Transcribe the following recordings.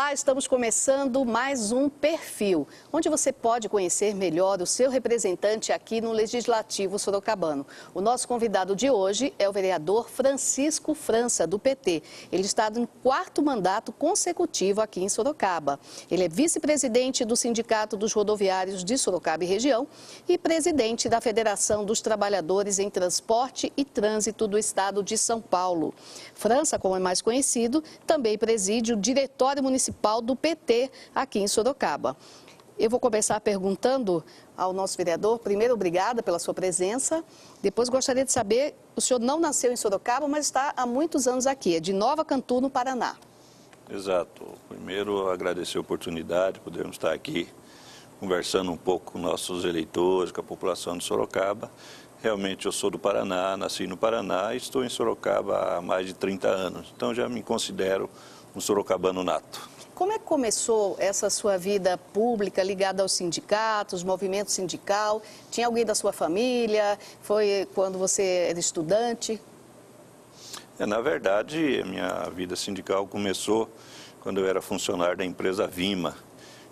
Olá, estamos começando mais um Perfil, onde você pode conhecer melhor o seu representante aqui no Legislativo Sorocabano. O nosso convidado de hoje é o vereador Francisco França, do PT. Ele está em 4º mandato consecutivo aqui em Sorocaba. Ele é vice-presidente do Sindicato dos Rodoviários de Sorocaba e região e presidente da Federação dos Trabalhadores em Transporte e Trânsito do Estado de São Paulo. França, como é mais conhecido, também preside o Diretório Municipal do PT aqui em Sorocaba. Eu vou começar perguntando ao nosso vereador, primeiro, obrigada pela sua presença. Depois, gostaria de saber, o senhor não nasceu em Sorocaba, mas está há muitos anos aqui, é de Nova Cantu, no Paraná. Exato. Primeiro, agradecer a oportunidade de podermos estar aqui conversando um pouco com nossos eleitores, com a população de Sorocaba. Realmente eu sou do Paraná, nasci no Paraná e estou em Sorocaba há mais de 30 anos. Então já me considero um sorocabano nato. Como é que começou essa sua vida pública ligada aos sindicatos, movimento sindical? Tinha alguém da sua família? Foi quando você era estudante? Na verdade, a minha vida sindical começou quando eu era funcionário da empresa Vima.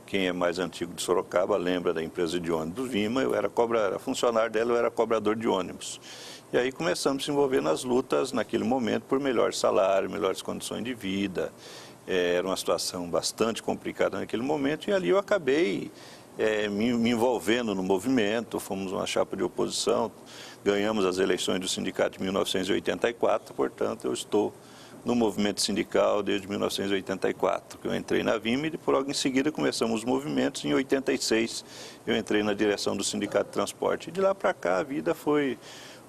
Quem é mais antigo de Sorocaba lembra da empresa de ônibus Vima. Eu era funcionário dela, eu era cobrador de ônibus. E aí começamos a se envolver nas lutas, naquele momento, por melhor salário, melhores condições de vida. Era uma situação bastante complicada naquele momento e ali eu acabei me envolvendo no movimento. Fomos uma chapa de oposição, ganhamos as eleições do sindicato em 1984, portanto eu estou no movimento sindical desde 1984, que eu entrei na Vima e logo em seguida começamos os movimentos. Em 86 eu entrei na direção do Sindicato de Transporte. E de lá para cá a vida foi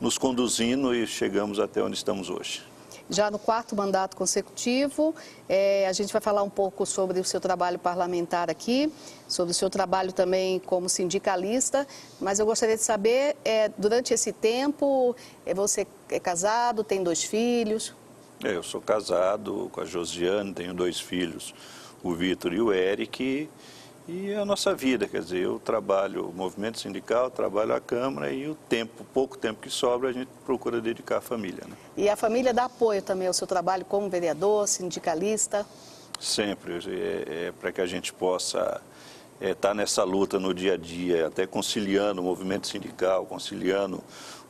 nos conduzindo e chegamos até onde estamos hoje. Já no 4º mandato consecutivo, a gente vai falar um pouco sobre o seu trabalho parlamentar aqui, sobre o seu trabalho também como sindicalista, mas eu gostaria de saber, durante esse tempo, você é casado, tem 2 filhos? Eu sou casado com a Josiane, tenho 2 filhos, o Vitor e o Eric, e a nossa vida, quer dizer, eu trabalho o movimento sindical, trabalho a Câmara e o pouco tempo que sobra a gente procura dedicar à família, né? E a família dá apoio também ao seu trabalho como vereador, sindicalista? Sempre, para que a gente possa estar nessa luta no dia a dia, até conciliando o movimento sindical, conciliando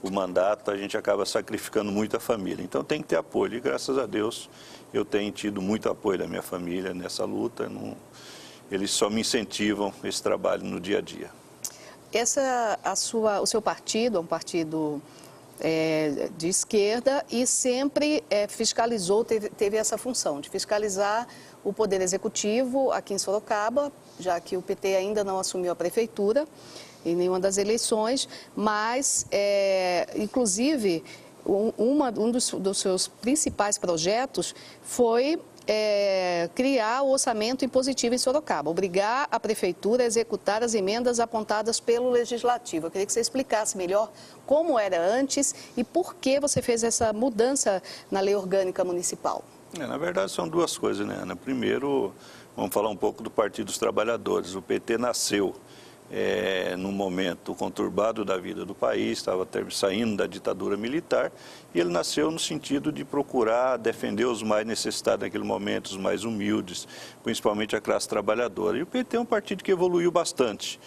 o mandato, a gente acaba sacrificando muito a família. Então tem que ter apoio e graças a Deus eu tenho tido muito apoio da minha família nessa luta. Eles só me incentivam esse trabalho no dia a dia. O seu partido é um partido de esquerda e sempre fiscalizou, teve essa função de fiscalizar o Poder Executivo aqui em Sorocaba, já que o PT ainda não assumiu a prefeitura em nenhuma das eleições, mas, inclusive, um dos seus principais projetos foi criar o orçamento impositivo em Sorocaba, obrigar a prefeitura a executar as emendas apontadas pelo Legislativo. Eu queria que você explicasse melhor como era antes e por que você fez essa mudança na lei orgânica municipal. Na verdade, são 2 coisas, né, Ana? Primeiro, vamos falar um pouco do Partido dos Trabalhadores. O PT nasceu num momento conturbado da vida do país, estava saindo da ditadura militar, e ele nasceu no sentido de procurar defender os mais necessitados naquele momento, os mais humildes, principalmente a classe trabalhadora. E o PT é um partido que evoluiu bastante.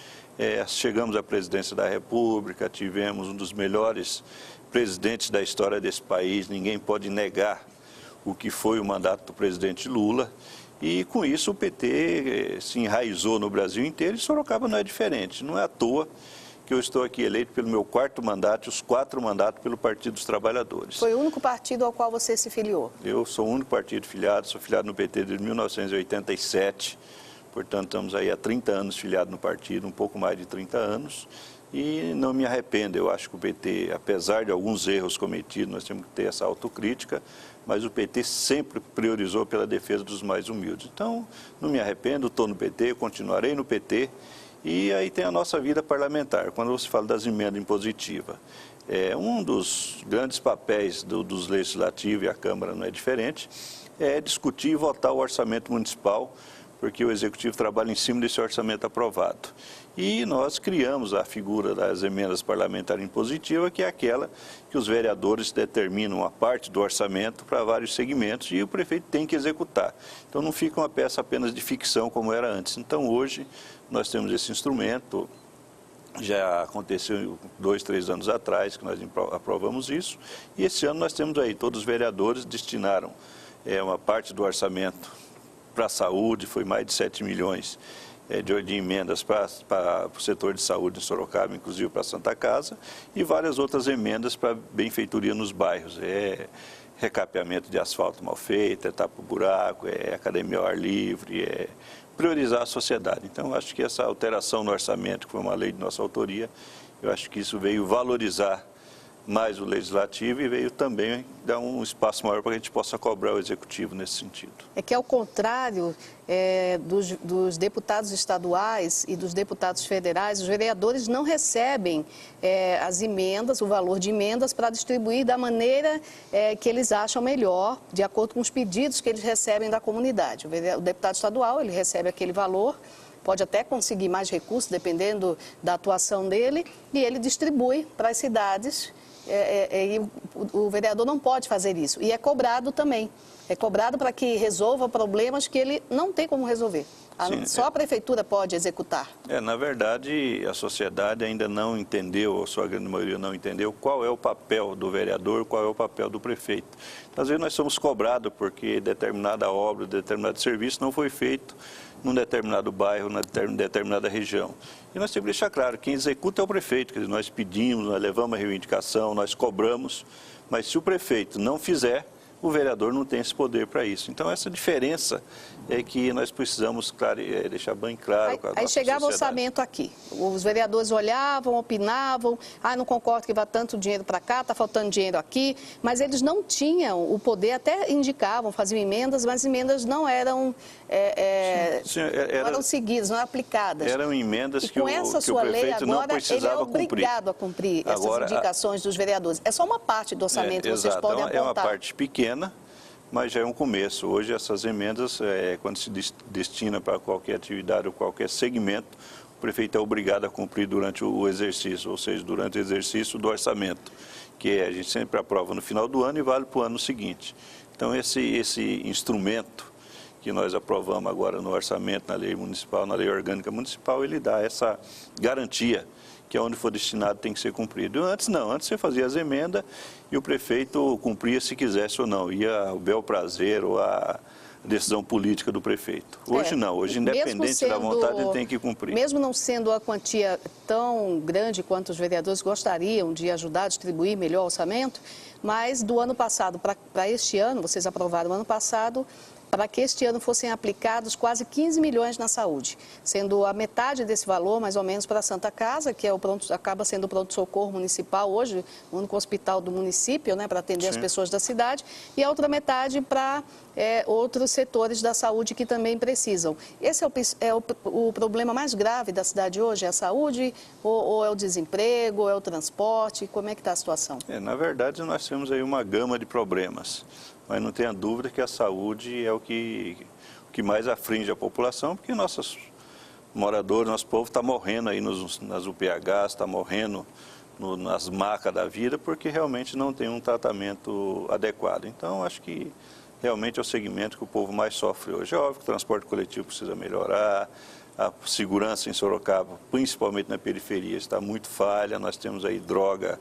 Chegamos à presidência da República, tivemos um dos melhores presidentes da história desse país, ninguém pode negar o que foi o mandato do presidente Lula. E com isso o PT se enraizou no Brasil inteiro e Sorocaba não é diferente. Não é à toa que eu estou aqui eleito pelo meu 4º mandato e os 4 mandatos pelo Partido dos Trabalhadores. Foi o único partido ao qual você se filiou? Eu sou o único partido filiado, sou filiado no PT desde 1987, portanto estamos aí há 30 anos filiado no partido, um pouco mais de 30 anos. E não me arrependo, eu acho que o PT, apesar de alguns erros cometidos, nós temos que ter essa autocrítica, mas o PT sempre priorizou pela defesa dos mais humildes. Então, não me arrependo, estou no PT, continuarei no PT. E aí tem a nossa vida parlamentar, quando você fala das emendas impositivas. Um dos grandes papéis dos legislativos, e a Câmara não é diferente, é discutir e votar o orçamento municipal porque o Executivo trabalha em cima desse orçamento aprovado. E nós criamos a figura das emendas parlamentares impositivas, que é aquela que os vereadores determinam a parte do orçamento para vários segmentos e o prefeito tem que executar. Então não fica uma peça apenas de ficção como era antes. Então hoje nós temos esse instrumento. Já aconteceu 2, 3 anos atrás que nós aprovamos isso, e esse ano nós temos aí, todos os vereadores destinaram uma parte do orçamento para a saúde, foi mais de 7 milhões de emendas para o setor de saúde em Sorocaba, inclusive para a Santa Casa, e várias outras emendas para benfeitoria nos bairros, recapeamento de asfalto mal feito, tapa-buraco, academia ao ar livre, priorizar a sociedade. Então, acho que essa alteração no orçamento, que foi uma lei de nossa autoria, eu acho que isso veio valorizar mais o Legislativo e veio também dar um espaço maior para que a gente possa cobrar o Executivo nesse sentido. É que, ao contrário dos deputados estaduais e dos deputados federais, os vereadores não recebem as emendas, o valor de emendas, para distribuir da maneira que eles acham melhor, de acordo com os pedidos que eles recebem da comunidade. O deputado estadual, ele recebe aquele valor, pode até conseguir mais recursos, dependendo da atuação dele, e ele distribui para as cidades. E o vereador não pode fazer isso. E é cobrado também. É cobrado para que resolva problemas que ele não tem como resolver. Só a prefeitura pode executar. Na verdade, a sociedade ainda não entendeu, ou sua grande maioria não entendeu, qual é o papel do vereador, qual é o papel do prefeito. Às vezes nós somos cobrados porque determinada obra, determinado serviço não foi feito num determinado bairro, numa determinada região. E nós temos que deixar claro, quem executa é o prefeito, quer dizer, nós pedimos, nós levamos a reivindicação, nós cobramos, mas se o prefeito não fizer, o vereador não tem esse poder para isso. Então, essa diferença é que nós precisamos deixar bem claro com a nossa Aí chegava o orçamento aqui, os vereadores olhavam, opinavam, não concordo que vá tanto dinheiro para cá, está faltando dinheiro aqui, mas eles não tinham o poder, até indicavam, faziam emendas, mas emendas não eram, não eram seguidas, não eram aplicadas. Eram emendas que o lei, prefeito não precisava cumprir. Ele é obrigado a cumprir essas indicações dos vereadores. É só uma parte do orçamento que vocês podem apontar. É uma parte pequena, mas já é um começo. Hoje essas emendas, quando se destina para qualquer atividade ou qualquer segmento, o prefeito é obrigado a cumprir durante o exercício, ou seja, durante o exercício do orçamento, que a gente sempre aprova no final do ano e vale para o ano seguinte. Então esse instrumento que nós aprovamos agora no orçamento, na lei municipal, na lei orgânica municipal, ele dá essa garantia que onde for destinado tem que ser cumprido. Antes não, antes você fazia as emendas e o prefeito cumpria se quisesse ou não, ia ao bel prazer ou a decisão política do prefeito. Hoje não, hoje independente da vontade ele tem que cumprir. Mesmo não sendo a quantia tão grande quanto os vereadores gostariam de ajudar a distribuir melhor o orçamento, mas do ano passado para este ano, vocês aprovaram ano passado, para que este ano fossem aplicados quase 15 milhões na saúde, sendo a metade desse valor, mais ou menos, para a Santa Casa, que acaba sendo o pronto-socorro municipal hoje, o único hospital do município, para atender as pessoas da cidade, e a outra metade para outros setores da saúde que também precisam. Esse é o problema mais grave da cidade hoje? É a saúde, ou é o desemprego, ou é o transporte? Como é que está a situação? Na verdade, nós temos aí uma gama de problemas. Mas não tenha dúvida que a saúde é o que mais aflige a população, porque nossos moradores, nosso povo está morrendo aí nas UPHs, está morrendo nas macas da vida, porque realmente não tem um tratamento adequado. Então, acho que realmente é o segmento que o povo mais sofre hoje. É óbvio que o transporte coletivo precisa melhorar, a segurança em Sorocaba, principalmente na periferia, está muito falha, nós temos aí droga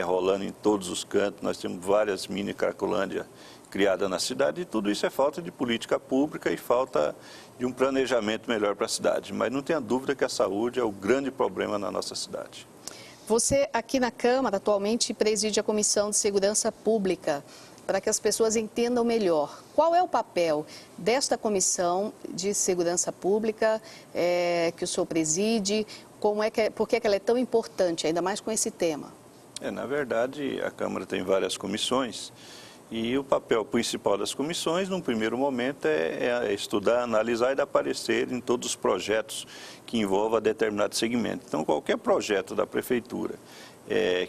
rolando em todos os cantos, nós temos várias mini Cracolândia criada na cidade, e tudo isso é falta de política pública e falta de um planejamento melhor para a cidade. Mas não tenha dúvida que a saúde é o grande problema na nossa cidade. Você, aqui na Câmara, atualmente preside a Comissão de Segurança Pública, para que as pessoas entendam melhor. Qual é o papel desta Comissão de Segurança Pública que o senhor preside? Por que ela é tão importante, ainda mais com esse tema? Na verdade, a Câmara tem várias comissões, e o papel principal das comissões, num primeiro momento, é estudar, analisar e dar parecer em todos os projetos que envolvam determinado segmento. Então, qualquer projeto da Prefeitura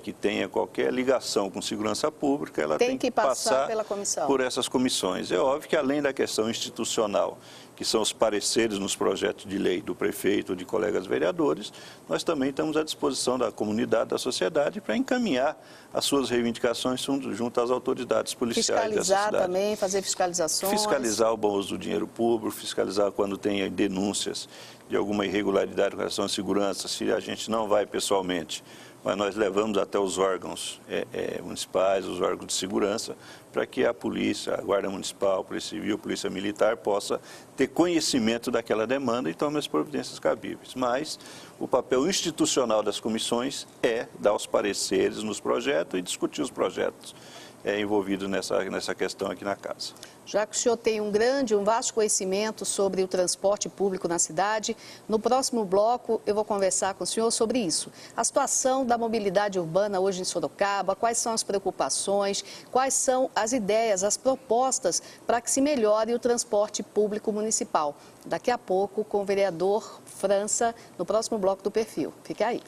que tenha qualquer ligação com segurança pública, ela tem que passar pela comissão. Por essas comissões. É óbvio que além da questão institucional, que são os pareceres nos projetos de lei do prefeito ou de colegas vereadores, nós também estamos à disposição da comunidade, da sociedade, para encaminhar as suas reivindicações junto às autoridades policiais dessa cidade. Fiscalizar também, fazer fiscalizações. Fiscalizar o bom uso do dinheiro público, fiscalizar quando tem denúncias de alguma irregularidade com relação à segurança, se a gente não vai pessoalmente, mas nós levamos até os órgãos municipais, os órgãos de segurança, para que a polícia, a Guarda Municipal, a Polícia Civil, a Polícia Militar possa ter conhecimento daquela demanda e tome as providências cabíveis. Mas o papel institucional das comissões é dar os pareceres nos projetos e discutir os projetos envolvidos nessa questão aqui na casa. Já que o senhor tem um vasto conhecimento sobre o transporte público na cidade, no próximo bloco eu vou conversar com o senhor sobre isso. A situação da mobilidade urbana hoje em Sorocaba, quais são as preocupações, quais são as ideias, as propostas para que se melhore o transporte público municipal. Daqui a pouco com o vereador França, no próximo bloco do Perfil. Fique aí.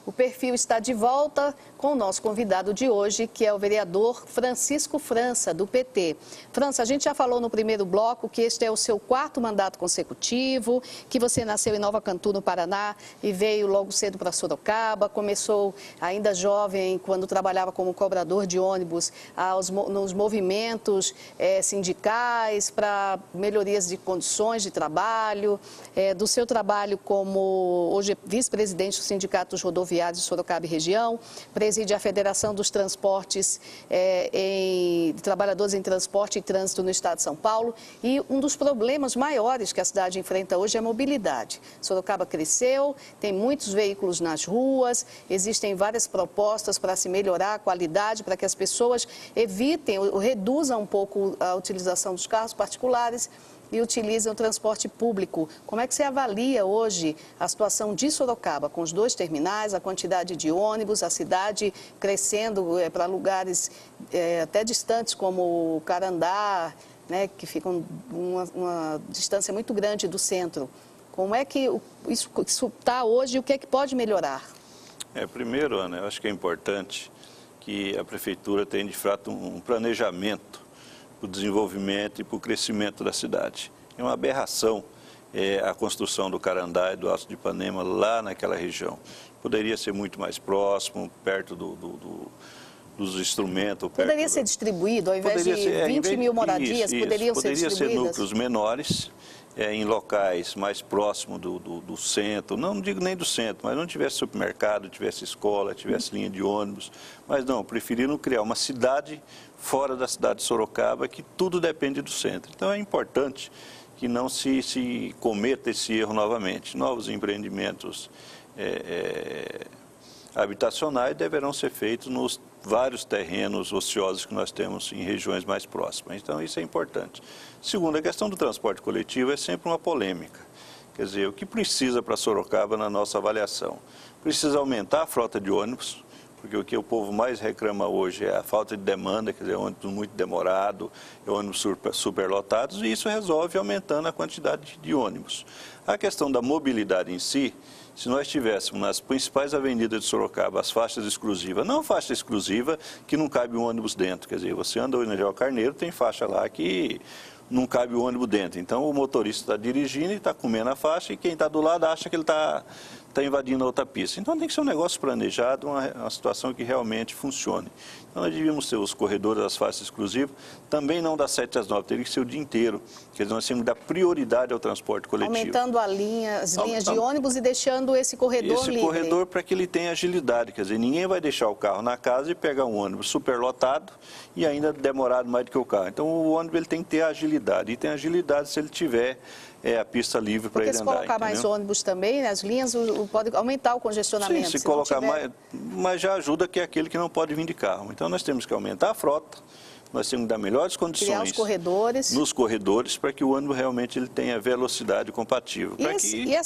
O Perfil está de volta com o nosso convidado de hoje, que é o vereador Francisco França, do PT. França, a gente já falou no primeiro bloco que este é o seu 4º mandato consecutivo, que você nasceu em Nova Cantu, no Paraná, e veio logo cedo para Sorocaba, começou ainda jovem, quando trabalhava como cobrador de ônibus, nos movimentos sindicais para melhorias de condições de trabalho, do seu trabalho como hoje vice-presidente do Sindicato dos Rodoviários de Sorocaba e região, preside a Federação dos Transportes Trabalhadores em Transporte e Trânsito no Estado de São Paulo, e um dos problemas maiores que a cidade enfrenta hoje é a mobilidade. Sorocaba cresceu, tem muitos veículos nas ruas, existem várias propostas para se melhorar a qualidade, para que as pessoas evitem ou reduzam um pouco a utilização dos carros particulares e utilizam o transporte público. Como é que você avalia hoje a situação de Sorocaba, com os 2 terminais, a quantidade de ônibus, a cidade crescendo para lugares até distantes como o Carandá, né, que ficam uma distância muito grande do centro? Como é que isso está hoje e o que é que pode melhorar? Primeiro, Ana, eu acho que é importante que a Prefeitura tenha, de fato, um planejamento para o desenvolvimento e para o crescimento da cidade. É uma aberração a construção do Carandá e do Alto de Ipanema lá naquela região. Poderia ser muito mais próximo, perto dos instrumentos. Poderia ser distribuído, ao invés de 20 mil moradias, poderiam ser distribuídas? Poderia ser núcleos menores, em locais mais próximos do centro, não digo nem do centro, mas não tivesse supermercado, tivesse escola, tivesse linha de ônibus, mas não, preferiram criar uma cidade fora da cidade de Sorocaba, que tudo depende do centro. Então é importante que não se cometa esse erro novamente. Novos empreendimentos habitacionais deverão ser feitos nos vários terrenos ociosos que nós temos em regiões mais próximas. Então, isso é importante. Segundo, a questão do transporte coletivo é sempre uma polêmica. Quer dizer, o que precisa para Sorocaba na nossa avaliação? Precisa aumentar a frota de ônibus, porque o que o povo mais reclama hoje é a falta de demanda, quer dizer, ônibus muito demorado, ônibus superlotados, e isso resolve aumentando a quantidade de ônibus. A questão da mobilidade em si, se nós tivéssemos nas principais avenidas de Sorocaba as faixas exclusivas, não faixa exclusiva que não cabe um ônibus dentro, quer dizer, você anda hoje na General Carneiro, tem faixa lá que não cabe o ônibus dentro. Então, o motorista está dirigindo e está comendo a faixa e quem está do lado acha que ele está invadindo a outra pista. Então, tem que ser um negócio planejado, uma situação que realmente funcione. Então, nós devíamos ter os corredores das faixas exclusivas, também não das 7 às 9, teria que ser o dia inteiro. Quer dizer, nós temos que dar prioridade ao transporte coletivo. Aumentando as linhas de ônibus e deixando esse corredor livre. Esse corredor para que ele tenha agilidade, quer dizer, ninguém vai deixar o carro na casa e pegar um ônibus superlotado e ainda demorado mais do que o carro. Então, o ônibus ele tem que ter agilidade, e tem agilidade se ele tiver a pista livre para ele andar. Porque se colocar mais ônibus também, as linhas pode aumentar o congestionamento. Sim, se colocar mais, mas já ajuda que é aquele que não pode vir de carro. Então, nós temos que aumentar a frota, nós temos que dar melhores condições criar os corredores. Nos corredores para que o ônibus realmente ele tenha velocidade compatível. E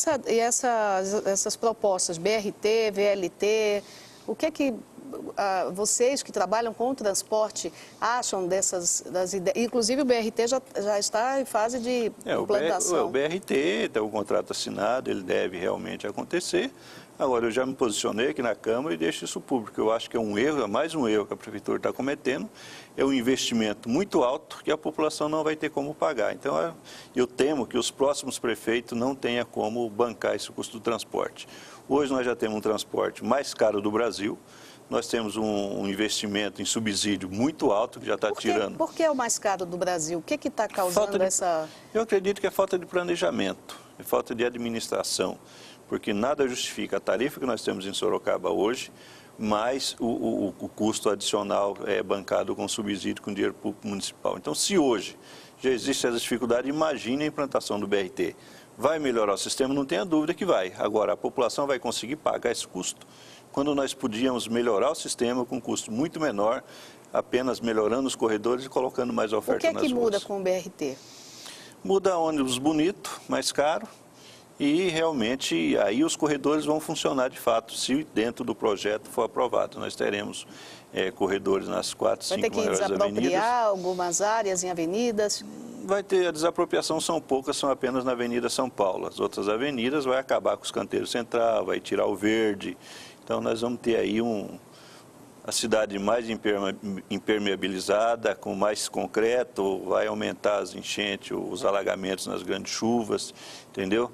essas propostas, BRT, VLT, o que é que vocês que trabalham com o transporte acham das ideias? Inclusive o BRT já está em fase de implantação. O BRT tem um contrato assinado, ele deve realmente acontecer. Agora, eu já me posicionei aqui na Câmara e deixo isso público. Eu acho que é um erro, é mais um erro que a Prefeitura está cometendo. É um investimento muito alto que a população não vai ter como pagar. Então, eu temo que os próximos prefeitos não tenham como bancar esse custo do transporte. Hoje nós já temos um transporte mais caro do Brasil. Nós temos um investimento em subsídio muito alto, que já está tirando. Por que é o mais caro do Brasil? O que está causando essa... Eu acredito que é falta de planejamento, é falta de administração, porque nada justifica a tarifa que nós temos em Sorocaba hoje, mais o custo adicional bancado com subsídio, com dinheiro público municipal. Então, se hoje já existe essa dificuldade, imagine a implantação do BRT. Vai melhorar o sistema? Não tenha dúvida que vai. Agora, a população vai conseguir pagar esse custo? Quando nós podíamos melhorar o sistema com um custo muito menor, apenas melhorando os corredores e colocando mais oferta nas ruas. O que é que muda com o BRT? Muda ônibus bonito, mais caro, e realmente aí os corredores vão funcionar de fato, se dentro do projeto for aprovado. Nós teremos corredores nas 4, 5 maiores avenidas. Vai ter que desapropriar algumas áreas em avenidas? Vai ter, a desapropriação são poucas, são apenas na Avenida São Paulo. As outras avenidas vai acabar com os canteiros central, vai tirar o verde. Então, nós vamos ter aí a cidade mais impermeabilizada, com mais concreto, vai aumentar as enchentes, os alagamentos nas grandes chuvas, entendeu?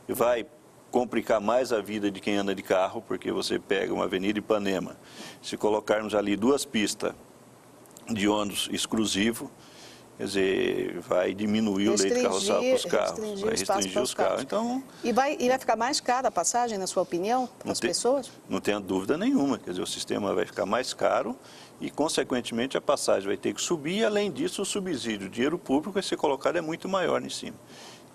E vai complicar mais a vida de quem anda de carro, porque você pega uma Avenida Ipanema, se colocarmos ali 2 pistas de ônibus exclusivo, quer dizer, vai diminuir o leito carroçal para os carros, vai restringir os carros. Então, e vai ficar mais cara a passagem, na sua opinião, para as pessoas? Não tenha dúvida nenhuma, quer dizer, o sistema vai ficar mais caro e, consequentemente, a passagem vai ter que subir e, além disso, o subsídio, o dinheiro público vai ser colocado é muito maior em cima.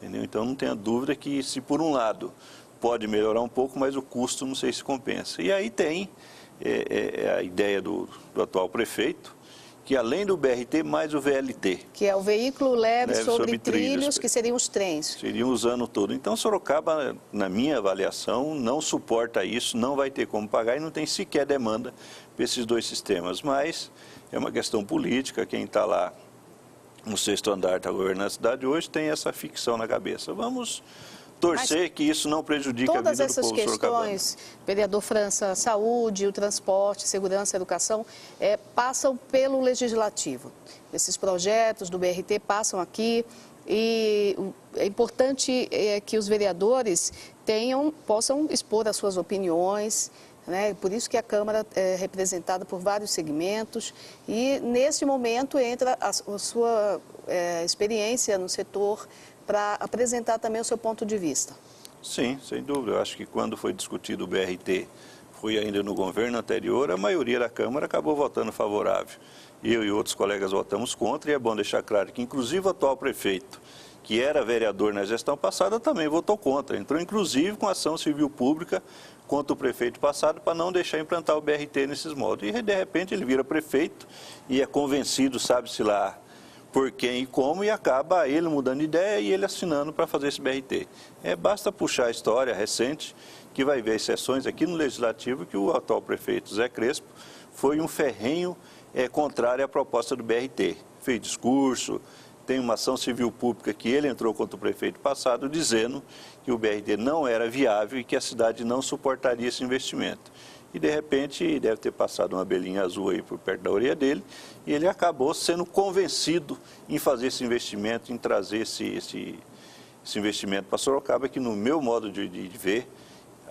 Entendeu? Então, não tenha dúvida que, se por um lado pode melhorar um pouco, mas o custo não sei se compensa. E aí tem a ideia do atual prefeito, que além do BRT, mais o VLT. Que é o veículo leve sobre trilhos, que seriam os trens. Seriam os anos todos. Então, Sorocaba, na minha avaliação, não suporta isso, não vai ter como pagar e não tem sequer demanda para esses 2 sistemas. Mas é uma questão política, quem está lá no 6º andar está governando a cidade hoje tem essa ficção na cabeça. Vamos torcer que isso não prejudique a vida do povo sorocabano. Todas essas questões, vereador França, saúde, o transporte, segurança, educação, passam pelo Legislativo. Esses projetos do BRT passam aqui e é importante que os vereadores possam expor as suas opiniões, né? Por isso que a Câmara é representada por vários segmentos e, nesse momento, entra a sua experiência no setor para apresentar também o seu ponto de vista. Sim, sem dúvida. Eu acho que quando foi discutido o BRT, foi ainda no governo anterior, a maioria da Câmara acabou votando favorável. Eu e outros colegas votamos contra e é bom deixar claro que, inclusive, o atual prefeito, que era vereador na gestão passada, também votou contra. Entrou, inclusive, com ação civil pública contra o prefeito passado para não deixar implantar o BRT nesses modos. E, de repente, ele vira prefeito e é convencido, sabe-se lá, por quem e como, e acaba ele mudando de ideia e ele assinando para fazer esse BRT. Basta puxar a história recente, que vai ver exceções aqui no Legislativo, que o atual prefeito Zé Crespo foi um ferrenho contrário à proposta do BRT. Fez discurso, tem uma ação civil pública que ele entrou contra o prefeito passado, dizendo que o BRT não era viável e que a cidade não suportaria esse investimento. E, de repente, deve ter passado uma abelhinha azul aí por perto da orelha dele, e ele acabou sendo convencido em fazer esse investimento, em trazer esse investimento para Sorocaba, que, no meu modo de ver,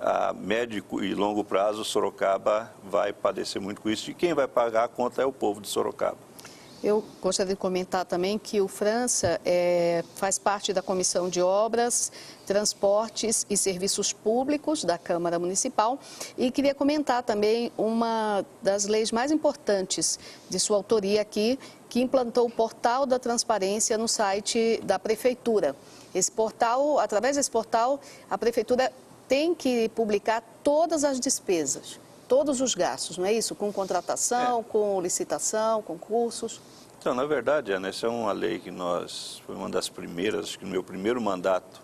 a médio e longo prazo, Sorocaba vai padecer muito com isso, e quem vai pagar a conta é o povo de Sorocaba. Eu gostaria de comentar também que o França faz parte da Comissão de Obras, Transportes e Serviços Públicos da Câmara Municipal e queria comentar também uma das leis mais importantes de sua autoria aqui, que implantou o portal da transparência no site da Prefeitura. Esse portal, através desse portal, a Prefeitura tem que publicar todas as despesas, todos os gastos, não é isso? Com contratação, com licitação, concursos. Então, na verdade, Ana, essa é uma lei que foi uma das primeiras, acho que no meu primeiro mandato,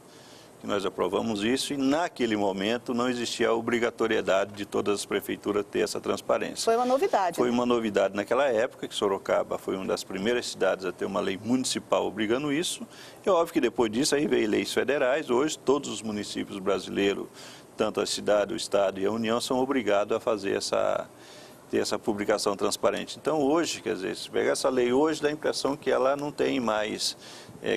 que nós aprovamos isso, e naquele momento não existia a obrigatoriedade de todas as prefeituras ter essa transparência. Foi uma novidade. Foi uma novidade naquela época, que Sorocaba foi uma das primeiras cidades a ter uma lei municipal obrigando isso. É óbvio que depois disso aí veio leis federais. Hoje todos os municípios brasileiros, tanto a cidade, o estado e a União, são obrigados a fazer ter essa publicação transparente. Então hoje, quer dizer, se pegar essa lei hoje, dá a impressão que ela não tem mais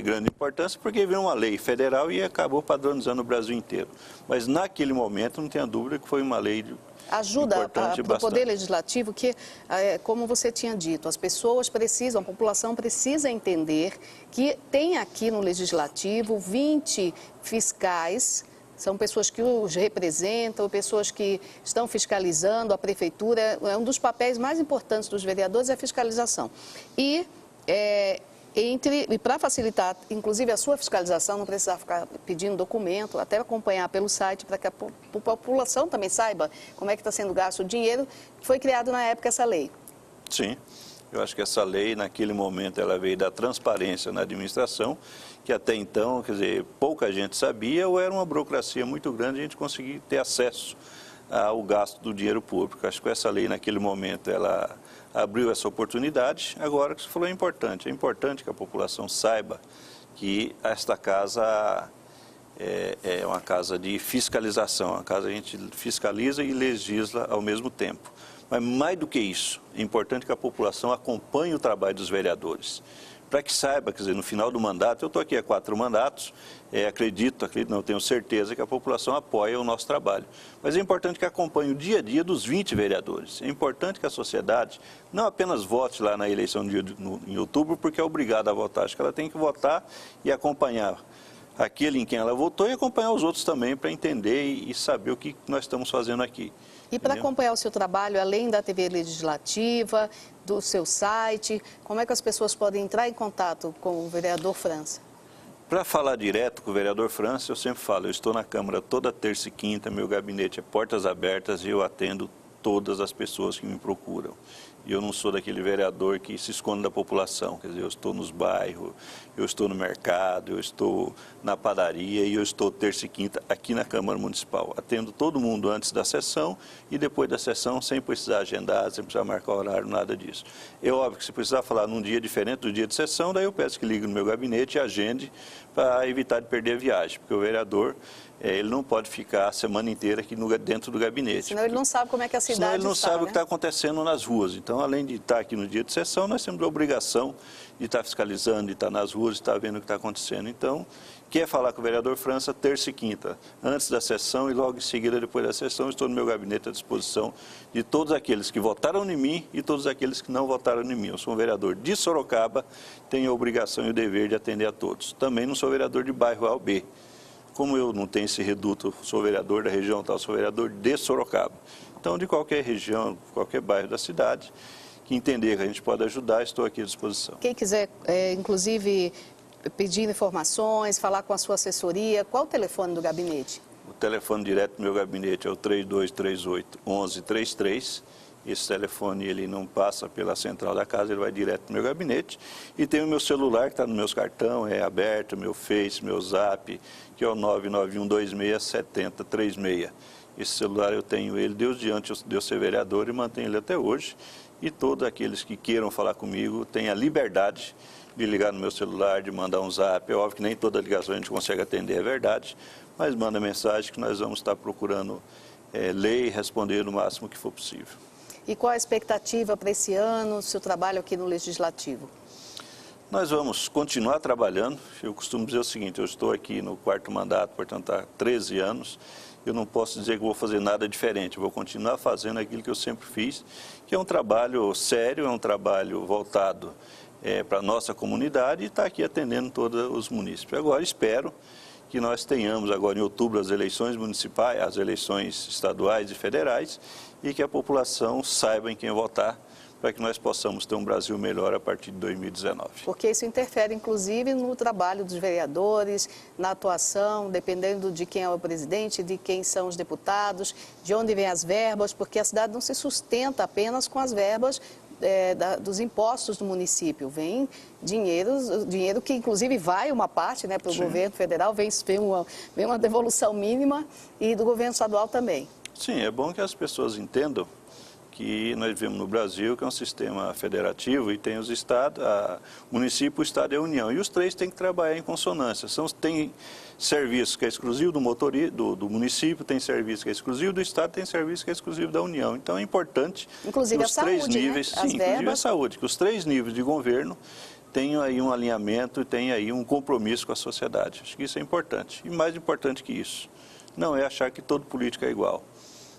grande importância, porque veio uma lei federal e acabou padronizando o Brasil inteiro. Mas naquele momento, não tenha dúvida que foi uma lei ajuda para o Poder Legislativo, que, como você tinha dito, as pessoas precisam, a população precisa entender que tem aqui no Legislativo 20 fiscais. São pessoas que os representam, pessoas que estão fiscalizando a prefeitura. Um dos papéis mais importantes dos vereadores é a fiscalização. E para facilitar, inclusive, a sua fiscalização, não precisar ficar pedindo documento, até acompanhar pelo site, para que a população também saiba como é que está sendo gasto o dinheiro, foi criado na época essa lei. Sim. Eu acho que essa lei, naquele momento, ela veio da transparência na administração, que até então, quer dizer, pouca gente sabia, ou era uma burocracia muito grande a gente conseguir ter acesso ao gasto do dinheiro público. Acho que essa lei, naquele momento, ela abriu essa oportunidade. Agora, o que você falou é importante que a população saiba que esta casa é uma casa de fiscalização, uma casa que a gente fiscaliza e legisla ao mesmo tempo. Mas mais do que isso, é importante que a população acompanhe o trabalho dos vereadores, para que saiba, quer dizer, no final do mandato, eu estou aqui há 4 mandatos, acredito, não tenho certeza que a população apoia o nosso trabalho. Mas é importante que acompanhe o dia a dia dos 20 vereadores. É importante que a sociedade não apenas vote lá na eleição em outubro, porque é obrigada a votar. Acho que ela tem que votar e acompanhar aquele em quem ela votou e acompanhar os outros também, para entender e saber o que nós estamos fazendo aqui. E para acompanhar o seu trabalho, além da TV Legislativa, do seu site, como é que as pessoas podem entrar em contato com o vereador França? Para falar direto com o vereador França, eu sempre falo, eu estou na Câmara toda terça e quinta, meu gabinete é portas abertas e eu atendo todas as pessoas que me procuram. E eu não sou daquele vereador que se esconde da população, quer dizer, eu estou nos bairros, eu estou no mercado, eu estou na padaria e eu estou terça e quinta aqui na Câmara Municipal. Atendo todo mundo antes da sessão e depois da sessão, sem precisar agendar, sem precisar marcar horário, nada disso. É óbvio que se precisar falar num dia diferente do dia de sessão, daí eu peço que ligue no meu gabinete e agende para evitar de perder a viagem, porque o vereador, ele não pode ficar a semana inteira aqui dentro do gabinete. Senão ele não sabe como é que a cidade está. Senão ele não sabe o que está acontecendo nas ruas. Então, além de estar aqui no dia de sessão, nós temos a obrigação de estar fiscalizando, de estar nas ruas, de estar vendo o que está acontecendo. Então, quer falar com o vereador França, terça e quinta, antes da sessão e logo em seguida, depois da sessão, estou no meu gabinete à disposição de todos aqueles que votaram em mim e todos aqueles que não votaram em mim. Eu sou um vereador de Sorocaba, tenho a obrigação e o dever de atender a todos. Também não sou vereador de bairro A ou B. Como eu não tenho esse reduto, sou vereador da região tal, sou vereador de Sorocaba. Então, de qualquer região, qualquer bairro da cidade, que entender que a gente pode ajudar, estou aqui à disposição. Quem quiser, inclusive, pedir informações, falar com a sua assessoria, qual o telefone do gabinete? O telefone direto do meu gabinete é o 3238-1133. Esse telefone ele não passa pela central da casa, ele vai direto para o meu gabinete. E tem o meu celular que está no meus cartão, é aberto, meu Face, meu Zap, que é o 991267036. Esse celular eu tenho ele desde antes de eu ser vereador e mantenho ele até hoje. E todos aqueles que queiram falar comigo têm a liberdade de ligar no meu celular, de mandar um Zap. É óbvio que nem toda ligação a gente consegue atender, é verdade, mas manda mensagem que nós vamos estar procurando ler e responder no máximo que for possível. E qual a expectativa para esse ano, seu trabalho aqui no Legislativo? Nós vamos continuar trabalhando. Eu costumo dizer o seguinte, eu estou aqui no 4º mandato, portanto há 13 anos, eu não posso dizer que vou fazer nada diferente, eu vou continuar fazendo aquilo que eu sempre fiz, que é um trabalho sério, é um trabalho voltado para a nossa comunidade e está aqui atendendo todos os munícipes. Agora espero que nós tenhamos agora em outubro as eleições municipais, as eleições estaduais e federais e que a população saiba em quem votar para que nós possamos ter um Brasil melhor a partir de 2019. Porque isso interfere, inclusive, no trabalho dos vereadores, na atuação, dependendo de quem é o presidente, de quem são os deputados, de onde vêm as verbas, porque a cidade não se sustenta apenas com as verbas dos impostos do município. Vem dinheiro que, inclusive, vai uma parte para o governo federal, vem uma devolução mínima e do governo estadual também. Sim, é bom que as pessoas entendam que nós vivemos no Brasil, que é um sistema federativo e tem os estados, o município, o estado e a União. E os três têm que trabalhar em consonância. Tem serviço que é exclusivo do município, tem serviço que é exclusivo do estado, tem serviço que é exclusivo da União. Então é importante inclusive que os três níveis, né? inclusive a saúde, que os três níveis de governo tenham aí um alinhamento e tenham aí um compromisso com a sociedade. Acho que isso é importante. E mais importante que isso, não é achar que todo político é igual.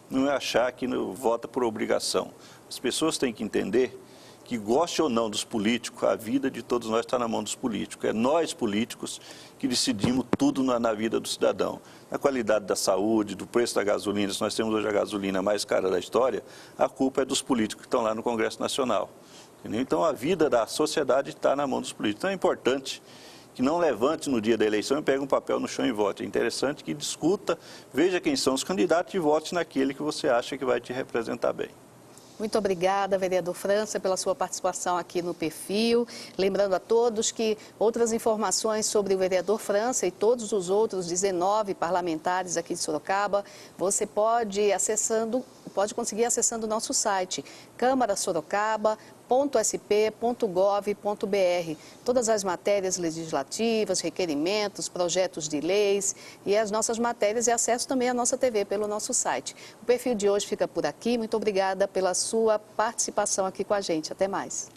Não é achar que vota por obrigação. As pessoas têm que entender que, goste ou não dos políticos, a vida de todos nós está na mão dos políticos. É nós, políticos, que decidimos tudo na vida do cidadão. Na qualidade da saúde, do preço da gasolina, se nós temos hoje a gasolina mais cara da história, a culpa é dos políticos que estão lá no Congresso Nacional. Entendeu? Então, a vida da sociedade está na mão dos políticos. Então, é importante que não levante no dia da eleição e pegue um papel no chão e vote. É interessante que discuta, veja quem são os candidatos e vote naquele que você acha que vai te representar bem. Muito obrigada, vereador França, pela sua participação aqui no Perfil. Lembrando a todos que outras informações sobre o vereador França e todos os outros 19 parlamentares aqui de Sorocaba, você pode conseguir acessando o nosso site, camarasorocaba.sp.gov.br. Todas as matérias legislativas, requerimentos, projetos de leis e as nossas matérias e acesso também à nossa TV pelo nosso site. O Perfil de hoje fica por aqui. Muito obrigada pela sua participação aqui com a gente. Até mais.